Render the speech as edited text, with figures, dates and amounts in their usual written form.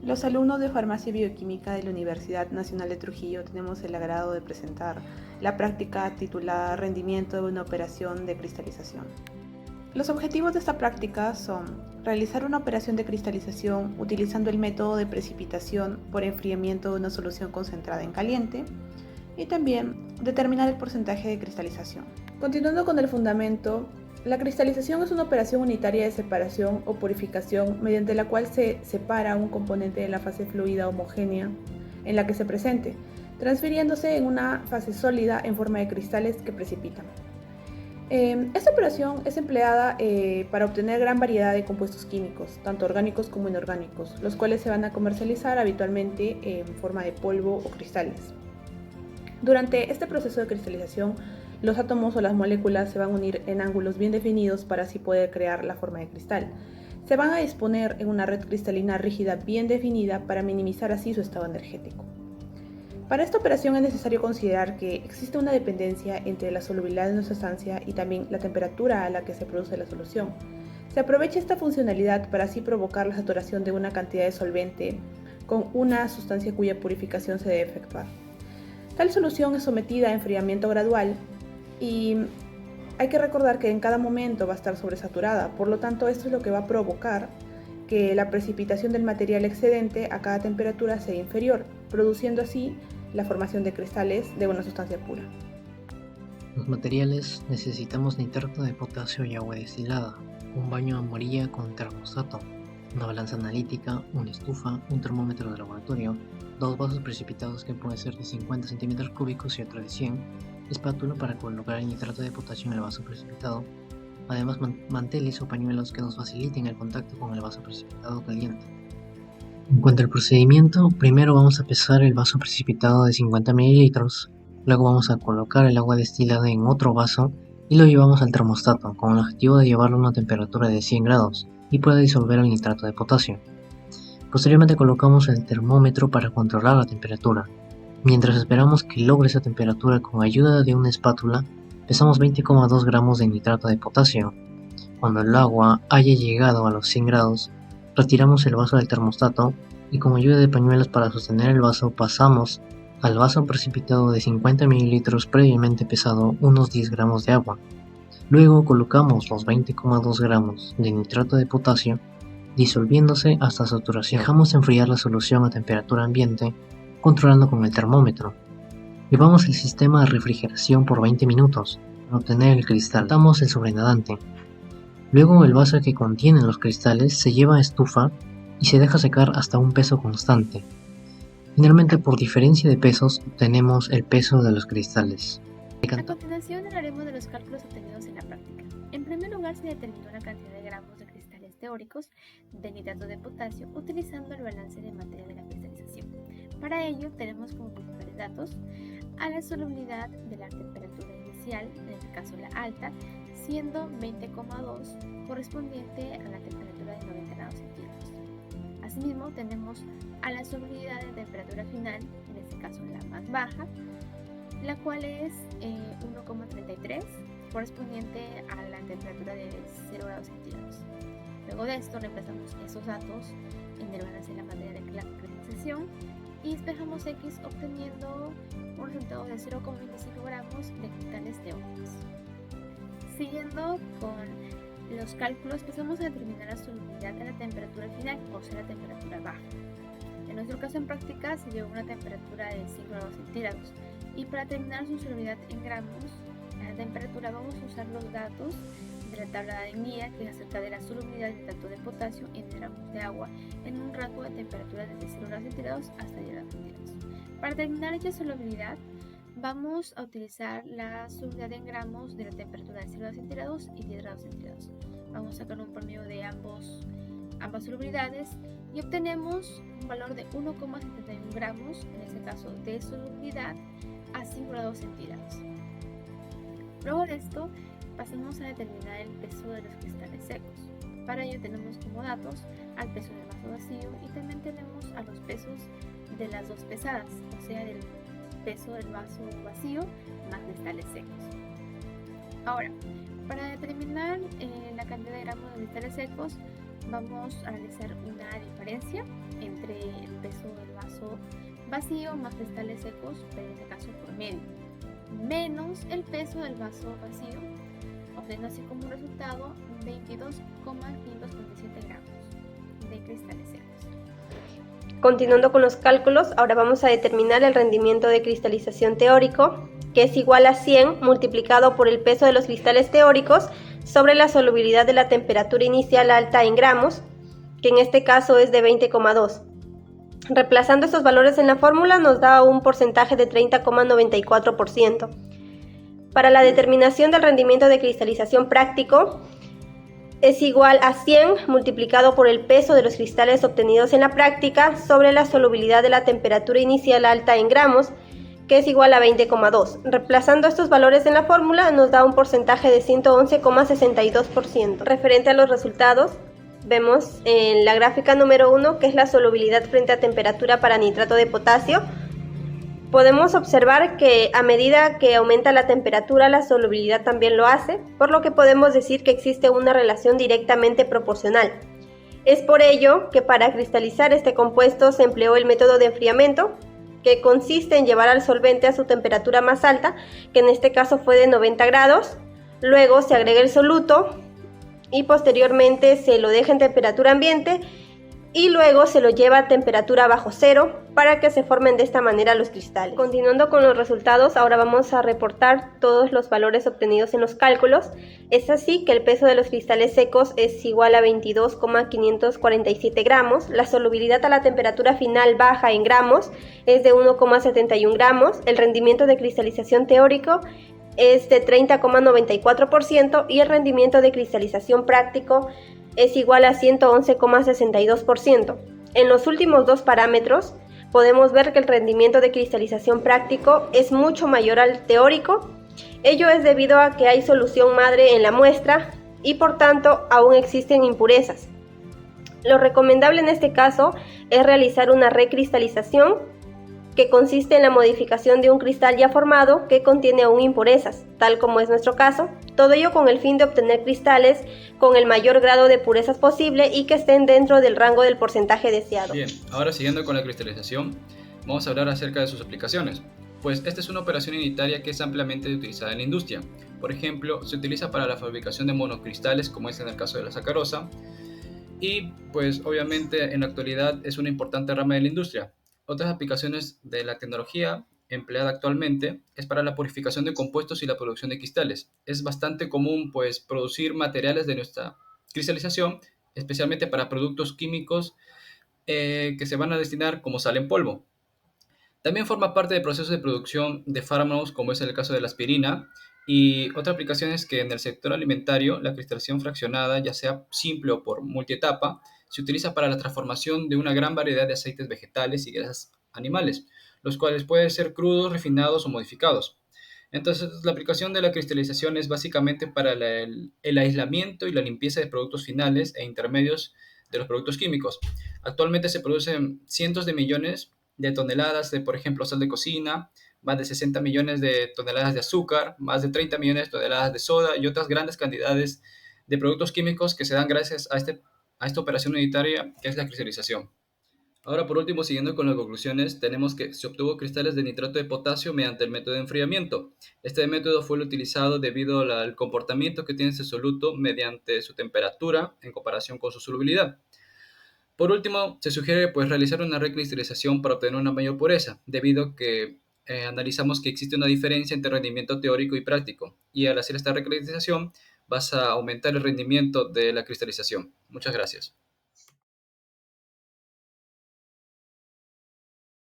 Los alumnos de Farmacia y Bioquímica de la Universidad Nacional de Trujillo tenemos el agrado de presentar la práctica titulada Rendimiento de una operación de cristalización. Los objetivos de esta práctica son realizar una operación de cristalización utilizando el método de precipitación por enfriamiento de una solución concentrada en caliente y también determinar el porcentaje de cristalización. Continuando con el fundamento, la cristalización es una operación unitaria de separación o purificación mediante la cual se separa un componente de la fase fluida homogénea en la que se presente, transfiriéndose en una fase sólida en forma de cristales que precipitan. Esta operación es empleada para obtener gran variedad de compuestos químicos, tanto orgánicos como inorgánicos, los cuales se van a comercializar habitualmente en forma de polvo o cristales. Durante este proceso de cristalización, los átomos o las moléculas se van a unir en ángulos bien definidos para así poder crear la forma de cristal. Se van a disponer en una red cristalina rígida bien definida para minimizar así su estado energético. Para esta operación es necesario considerar que existe una dependencia entre la solubilidad de una sustancia y también la temperatura a la que se produce la solución. Se aprovecha esta funcionalidad para así provocar la saturación de una cantidad de solvente con una sustancia cuya purificación se debe efectuar. Tal solución es sometida a enfriamiento gradual y hay que recordar que en cada momento va a estar sobresaturada, por lo tanto esto es lo que va a provocar que la precipitación del material excedente a cada temperatura sea inferior, produciendo así la formación de cristales de una sustancia pura. Los materiales necesitamos nitrato de potasio y agua destilada, un baño amarilla con termostato, una balanza analítica, una estufa, un termómetro de laboratorio, dos vasos precipitados que pueden ser de 50 centímetros cúbicos y otro de 100, espátula para colocar el nitrato de potasio en el vaso precipitado, además manteles o pañuelos que nos faciliten el contacto con el vaso precipitado caliente. En cuanto al procedimiento, primero vamos a pesar el vaso precipitado de 50 mililitros, luego vamos a colocar el agua destilada en otro vaso y lo llevamos al termostato con el objetivo de llevarlo a una temperatura de 100 grados y pueda disolver el nitrato de potasio. Posteriormente colocamos el termómetro para controlar la temperatura. Mientras esperamos que logre esa temperatura con ayuda de una espátula, pesamos 20,2 gramos de nitrato de potasio. Cuando el agua haya llegado a los 100 grados, retiramos el vaso del termostato y con ayuda de pañuelos para sostener el vaso pasamos al vaso precipitado de 50 mililitros previamente pesado unos 10 gramos de agua. Luego colocamos los 20,2 gramos de nitrato de potasio disolviéndose hasta saturación. Dejamos enfriar la solución a temperatura ambiente controlando con el termómetro. Llevamos el sistema de refrigeración por 20 minutos para obtener el cristal. Cortamos el sobrenadante. Luego el vaso que contiene los cristales se lleva a estufa y se deja secar hasta un peso constante. Finalmente, por diferencia de pesos, obtenemos el peso de los cristales. A continuación hablaremos de los cálculos obtenidos en la práctica. En primer lugar, se determinó la cantidad de gramos de cristales teóricos de nitrato de potasio utilizando el balance de materia de la cristalización. Para ello, tenemos como principales datos a la solubilidad de la temperatura inicial, en este caso la alta, siendo 20,2 correspondiente a la temperatura de 90 grados centígrados. Asimismo, tenemos a la solubilidad de temperatura final, en este caso la más baja, la cual es 1,33 correspondiente a la temperatura de 0 grados centígrados. Luego de esto reemplazamos esos datos en el balance de la materia de la cristalización y despejamos X obteniendo un resultado de 0,25 gramos de cristales teóricos. Siguiendo con los cálculos, pasamos a determinar la solubilidad a la temperatura final, o sea la temperatura baja. En nuestro caso en práctica se lleva una temperatura de 5 grados centígrados y para determinar su solubilidad en gramos a la temperatura vamos a usar los datos de la tabla de guía que es acerca de la solubilidad de nitrato de potasio en gramos de agua en un rango de temperaturas desde 0 grados centígrados hasta 10 grados centígrados. Para determinar esta solubilidad vamos a utilizar la solubilidad en gramos de la temperatura de 0 grados centígrados y 10 grados centígrados. Vamos a sacar un promedio de ambas solubilidades y obtenemos un valor de 1,71 gramos, en este caso de solubilidad, a 5 grados centígrados. Luego de esto, pasamos a determinar el peso de los cristales secos. Para ello tenemos como datos al peso del vaso vacío y también tenemos a los pesos de las dos pesadas, o sea, del peso del vaso vacío más cristales secos. Ahora, para determinar la cantidad de gramos de cristales secos, vamos a realizar una diferencia entre el peso del vaso vacío más cristales secos, pero en este caso por medio, menos el peso del vaso vacío, obteniendo así como resultado 22,547 gramos de cristales secos. Continuando con los cálculos, ahora vamos a determinar el rendimiento de cristalización teórico, que es igual a 100 multiplicado por el peso de los cristales teóricos sobre la solubilidad de la temperatura inicial alta en gramos, que en este caso es de 20,2. Reemplazando estos valores en la fórmula nos da un porcentaje de 30,94%. Para la determinación del rendimiento de cristalización práctico, es igual a 100 multiplicado por el peso de los cristales obtenidos en la práctica sobre la solubilidad de la temperatura inicial alta en gramos, que es igual a 20,2. Reemplazando estos valores en la fórmula nos da un porcentaje de 111,62%. Referente a los resultados, vemos en la gráfica número 1, que es la solubilidad frente a temperatura para nitrato de potasio. Podemos observar que a medida que aumenta la temperatura, la solubilidad también lo hace, por lo que podemos decir que existe una relación directamente proporcional. Es por ello que para cristalizar este compuesto se empleó el método de enfriamiento, que consiste en llevar al solvente a su temperatura más alta, que en este caso fue de 90 grados, luego se agrega el soluto y posteriormente se lo deja en temperatura ambiente y luego se lo lleva a temperatura bajo cero para que se formen de esta manera los cristales. Continuando con los resultados, ahora vamos a reportar todos los valores obtenidos en los cálculos. Es así que el peso de los cristales secos es igual a 22,547 gramos, la solubilidad a la temperatura final baja en gramos es de 1,71 gramos, el rendimiento de cristalización teórico es de 30,94% y el rendimiento de cristalización práctico es igual a 111,62%. En los últimos dos parámetros podemos ver que el rendimiento de cristalización práctico es mucho mayor al teórico. Ello es debido a que hay solución madre en la muestra y por tanto aún existen impurezas. Lo recomendable en este caso es realizar una recristalización, que consiste en la modificación de un cristal ya formado que contiene aún impurezas, tal como es nuestro caso, todo ello con el fin de obtener cristales con el mayor grado de purezas posible y que estén dentro del rango del porcentaje deseado. Bien, ahora siguiendo con la cristalización, vamos a hablar acerca de sus aplicaciones. Pues esta es una operación unitaria que es ampliamente utilizada en la industria. Por ejemplo, se utiliza para la fabricación de monocristales, como es en el caso de la sacarosa, y pues obviamente en la actualidad es una importante rama de la industria. Otras aplicaciones de la tecnología empleada actualmente es para la purificación de compuestos y la producción de cristales. Es bastante común pues producir materiales de nuestra cristalización, especialmente para productos químicos que se van a destinar como sal en polvo. También forma parte del proceso de producción de fármacos, como es el caso de la aspirina, y otra aplicación es que en el sector alimentario la cristalización fraccionada, ya sea simple o por multietapa, se utiliza para la transformación de una gran variedad de aceites vegetales y grasas animales, los cuales pueden ser crudos, refinados o modificados. Entonces, la aplicación de la cristalización es básicamente para el aislamiento y la limpieza de productos finales e intermedios de los productos químicos. Actualmente se producen cientos de millones de toneladas de, por ejemplo, sal de cocina, más de 60 millones de toneladas de azúcar, más de 30 millones de toneladas de soda y otras grandes cantidades de productos químicos que se dan gracias a esta operación unitaria que es la cristalización. Ahora, por último, siguiendo con las conclusiones, tenemos que se obtuvo cristales de nitrato de potasio mediante el método de enfriamiento. Este método fue utilizado debido al comportamiento que tiene este soluto mediante su temperatura en comparación con su solubilidad. Por último, se sugiere pues, realizar una recristalización para obtener una mayor pureza, debido a que analizamos que existe una diferencia entre rendimiento teórico y práctico, y al hacer esta recristalización vas a aumentar el rendimiento de la cristalización. Muchas gracias.